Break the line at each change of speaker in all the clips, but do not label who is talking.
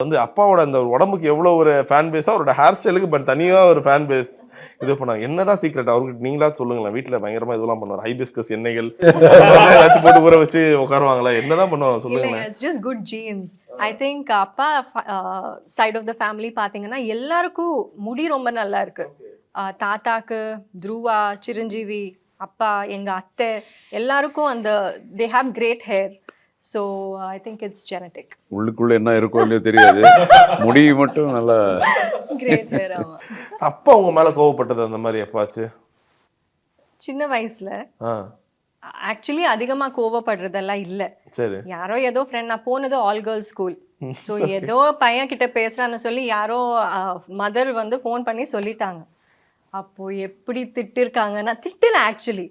வந்து அப்பாவோட அந்த உடம்புக்கு எவ்வளோ ஒரு ஃபேன் பேஸா அவரோட ஹேர் ஸ்டைலுக்கு பட் தனியா ஒரு ஃபேன் பேஸ் இது பண்ணாங்க. என்னதான் சீக்ரெட் அவருக்கு நீங்களா சொல்லுங்களேன். வீட்ல பயங்கரமா இதெல்லாம் பண்ணுவார். ஹைபிஸ்கஸ் எண்ணெய்கள் ஏதாச்சும் போட்டு ஊற வச்சு உட்காருவாங்களா? என்னதான் பண்ணுவாங்க சொல்லுங்களேன்.
It's just good jeans. I think அப்பா சைட் ஆஃப் த ஃபேமிலி பாத்தீங்கன்னா எல்லாருக்கும் முடி ரொம்ப நல்லா இருக்கு. தாத்தாக்கு, துருவா, சிரஞ்சீவி, அப்பா, எங்க அத்தை எல்லாருக்கும் அந்த they have great hair. So I think it's genetic.
உள்ளுக்குள்ள என்ன இருக்கோ இல்லையோ தெரியாது, முடி மட்டும் நல்லா
கிரேட் ஹேர். ஆமா.
அப்பா உங்க மேல கோவப்பட்டது அந்த மாதிரி எப்பாச்சு?
சின்ன வயசுல
ஆ
ஆக்சுவலி அதிகமா கோவப்படுறதெல்லாம் இல்ல.
சரி.
யாரோ ஏதோ ஃப்ரெண்ட், நான் போனது ஆல் கேர்ள்ஸ் ஸ்கூல். ஸோ ஏதோ பையன் கிட்ட பேசுறான்னு சொல்லி யாரோ மதர் வந்து ஃபோன் பண்ணி சொல்லிட்டாங்க. அப்போ எப்படி திட்டிருக்காங்கன்னா, திட்டல actually,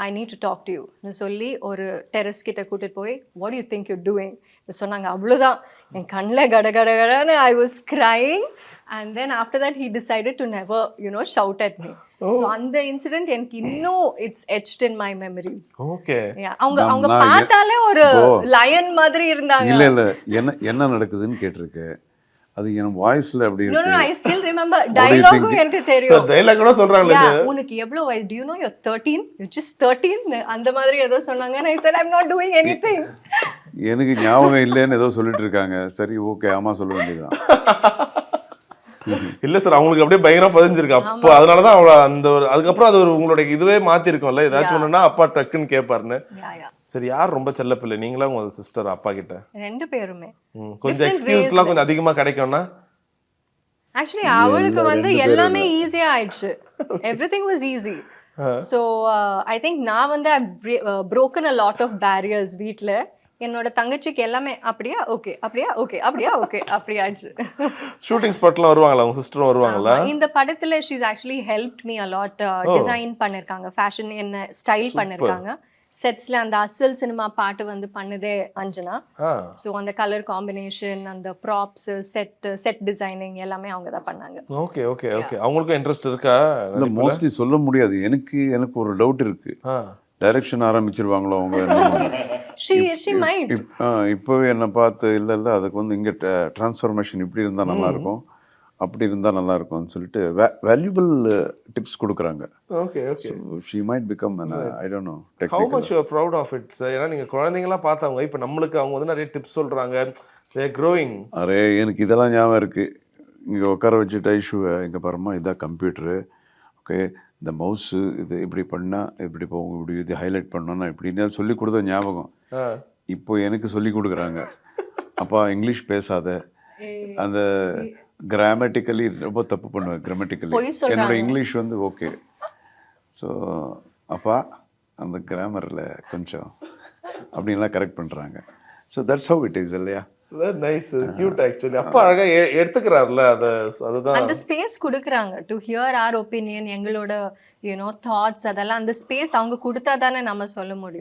I need to talk to you சொல்லி ஒரு டெரஸ் கிட்ட கூட்டிட்டு போய் what you think you doing சொன்னாங்க. அவ்வளோதான், என் கண்ணில் கடகடகடன்னு I was crying. And then after that he decided to never shout at me. So அந்த இன்சிடென்ட் எனக்கு இன்னும் it's etched in my memories.
Okay.
அவங்க பார்த்தாலே ஒரு லயன் மாதிரி இருந்தாங்க.
இல்ல இல்ல என்ன நடக்குதுன்னு கேட்டிருக்கேன். அது என் வாய்ஸ்ல அப்படி
No,
இருக்கு.
I still remember dialogue எனக்கு தெரியும்.
டயலாக் கூட சொல்றாங்களே.
உனக்கு எவ்வளவு வயசு? Do you know you're 13? You're just 13 அந்த மாதிரி ஏதோ சொன்னாங்க. And I said I'm not doing anything.
எனக்கு ஞாபகம் இல்லைன்னு ஏதோ சொல்லிட்டு இருக்காங்க. சரி, ஓகே, ஆமா சொல்ல வேண்டியதுதான்.
இல்ல சார், அவங்களுக்கு அப்படியே பயங்கரமா பதிஞ்சிருக்கு அப்போ. அதனாலதான் அவள அந்த ஒரு அதுக்கப்புறம் அது ஒரு உங்களுடைய இதுவே மாத்தி இருக்கும்ல. ஏதாச்சும் ஒண்ணுன்னா அப்பா டக்குன்னு கேட்பாருன்னு. சரி, யார் ரொம்ப செல்ல பிள்ளை, நீங்களா உங்க சிஸ்டர் அப்பா கிட்ட?
ரெண்டு பேருமே.
கொஞ்சம் எக்ஸ்கியூஸ்லாம் கொஞ்சம் அதிகமா கிடைக்கும்னா?
ஆக்சுவலி அவளுக்கு வந்து எல்லாமே ஈஸியா ஆயிடுச்சு. Everything was easy. So I think நான் வந்து broken a lot of barriers வீட்ல. என்னோட தங்கச்சிக்கு எல்லாமே அப்படியா ஓகே, அப்படியா ஓகே, அப்படியா ஓகே, அப்படியாச்சு.
ஷூட்டிங் ஸ்பாட்லாம் வருவாங்களா உங்க சிஸ்டரும் வருவாங்களா?
இந்த படத்துல she's actually helped me a lot. Design பண்ணிருக்காங்க, ஃபேஷன் என்ன ஸ்டைல் பண்ணிருக்காங்க. செட்ஸ்ல அந்த அசல் சினிமா பாட்டு வந்து பண்ணதே அஞ்சனா. ஸோ அந்த கலர் காம்பினேஷன், அந்த ப்ராப்ஸ், செட் டிசைனிங் எல்லாமே அவங்க தான் பண்ணாங்க.
Okay okay okay. அவங்களுக்கும் இன்ட்ரெஸ்ட் இருக்கா?
இல்ல, மோஸ்ட்லி சொல்ல முடியாது. எனக்கு ஒரு டவுட் இருக்கு. டைரக்ஷன் ஆரம்பிச்சிருவாங்களோ அவங்க?
she might.
இப்போவே என்ன பார்த்து இல்ல அதுக்கு வந்து இங்க டிரான்ஸ்ஃபர்மேஷன் இப்படி இருந்தா நல்லா இருக்கும், அப்படி இருந்தா நல்லா இருக்கும்னு சொல்லிட்டு வேல்யூபிள் டிப்ஸ் கொடுக்குறாங்க.
Okay okay.
she might become an I don't know
how much you are proud of it sir? ஏன்னா நீங்க குழந்தைங்களா பார்த்தவங்க, இப்போ நம்மளுக்கு அவங்க வந்து நிறைய டிப்ஸ் சொல்றாங்க. they are growing.
அரே, எனக்கு இதெல்லாம் ஞாபகம் இருக்கு. இங்க உட்கார வச்சுட்டு ஐஷுவை, இங்க பாருமா இதான் கம்ப்யூட்டரு, ஓகே, இந்த மவுஸு இது இப்படி பண்ணா இப்படி போகும், இப்படி இது ஹைலைட் பண்ணோன்னா இப்படின்னு சொல்லி கொடுத்த ஞாபகம். இப்போ எனக்கு சொல்லி கொடுக்குறாங்க, அப்பா இங்கிலீஷ் பேசாத, அந்த கிராமட்டிக்கலி ரொம்ப தப்பு பண்ணுவேன். கிராமட்டிக்கலி என்னோட இங்கிலீஷ் வந்து ஓகே. ஸோ அப்பா அந்த கிராமரில் கொஞ்சம் அப்படின்லாம் கரெக்ட் பண்ணுறாங்க. So that's how it is இல்லையா?
Nice, cute actually. அப்பா அழகா எடுத்துக்கிறாருல, அதுதான்
அந்த ஸ்பேஸ் கொடுக்குறாங்க டு ஹியர் our ஒப்பீனியன், எங்களோட தாட்ஸ், அதெல்லாம் அந்த ஸ்பேஸ் அவங்க கொடுத்தா தானே நம்ம சொல்ல முடியும்.